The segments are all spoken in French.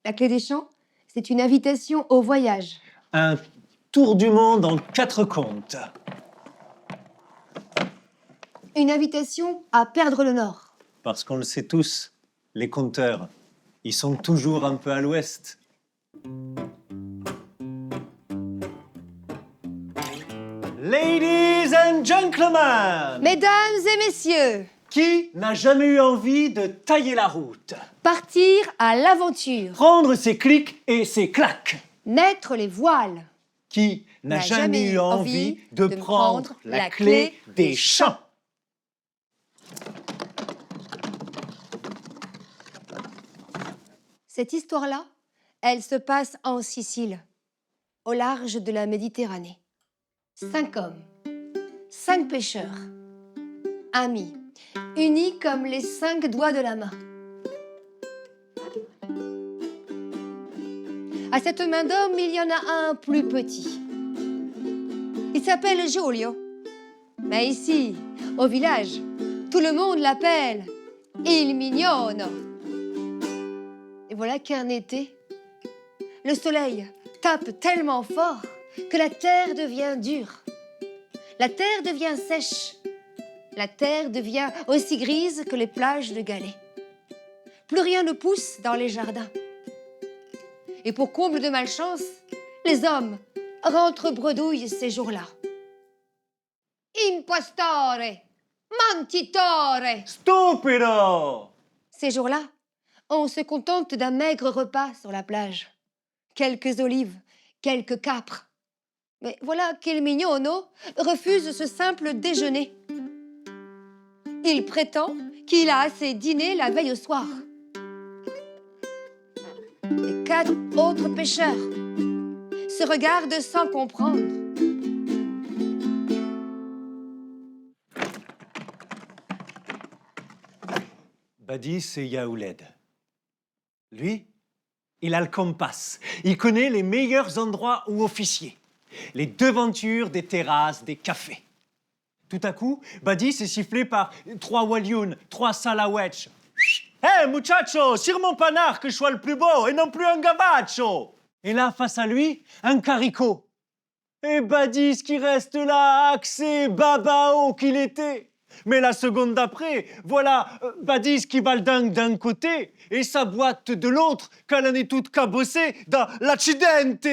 La clé des champs, c'est une invitation au voyage. Un tour du monde en 4 contes. Une invitation à perdre le nord. Parce qu'on le sait tous, les conteurs, ils sont toujours un peu à l'ouest. Ladies and gentlemen, Mesdames et messieurs, qui n'a jamais eu envie de tailler la route, partir à l'aventure, prendre ses clics et ses claques? mettre les voiles. Qui n'a jamais eu envie de prendre la clé des champs? Cette histoire-là, elle se passe en Sicile, au large de la Méditerranée. 5 hommes, 5 pêcheurs, amis, unis comme les 5 doigts de la main. À cette main d'homme, il y en a un plus petit. Il s'appelle Giulio. Mais ici, au village, tout le monde l'appelle Il Mignone. Et voilà qu'un été, le soleil tape tellement fort que la terre devient dure. La terre devient sèche. La terre devient aussi grise que les plages de galets. Plus rien ne pousse dans les jardins. Et pour comble de malchance, les hommes rentrent bredouilles ces jours-là. Impostore, mentitore. Stupido! Ces jours-là, on se contente d'un maigre repas sur la plage. Quelques olives, quelques capres. Mais voilà qu'Il Mignone refuse ce simple déjeuner. Il prétend qu'il a assez dîné la veille au soir. Les 4 autres pêcheurs se regardent sans comprendre. Badis et Yaouled. Lui, il a le compas. Il connaît les meilleurs endroits où officier. Les devantures des terrasses, des cafés. Tout à coup, Badis est sifflé par 3 walioun, 3 salawetch. Hé, muchacho, sur mon panard que je sois le plus beau et non plus un gabacho. Et là, face à lui, un caricot. Et Badis qui reste là, axé, babao qu'il était. Mais la seconde d'après, voilà Badis qui baldingue d'un côté et sa boîte de l'autre, qu'elle en est toute cabossée dans l'accidente.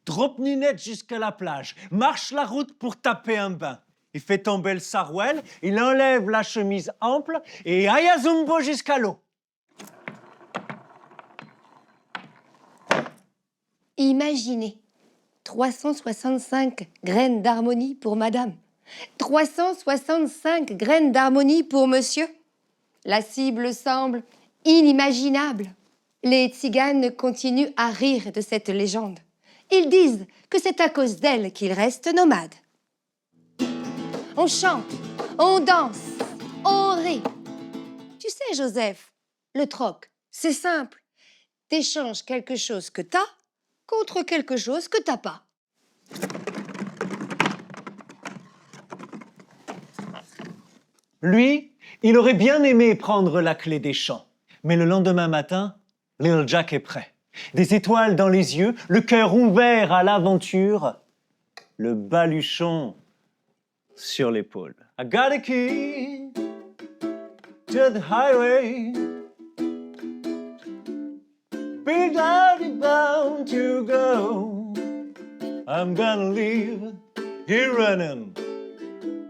Drop ninette jusqu'à la plage, marche la route pour taper un bain. Il fait tomber le sarouel, il enlève la chemise ample et ayazumbo jusqu'à l'eau. Imaginez 365 graines d'harmonie pour madame, 365 graines d'harmonie pour monsieur. La cible semble inimaginable. Les tziganes continuent à rire de cette légende. Ils disent que c'est à cause d'elle qu'ils restent nomades. On chante, on danse, on rit. Tu sais, Joseph, le troc, c'est simple. T'échanges quelque chose que t'as contre quelque chose que t'as pas. Lui, il aurait bien aimé prendre la clé des champs. Mais le lendemain matin, Little Jack est prêt. Des étoiles dans les yeux, le cœur ouvert à l'aventure, le baluchon sur l'épaule. I got a key to the highway. Big daddy bound to go. I'm gonna leave here running.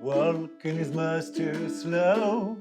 Walking is much too slow.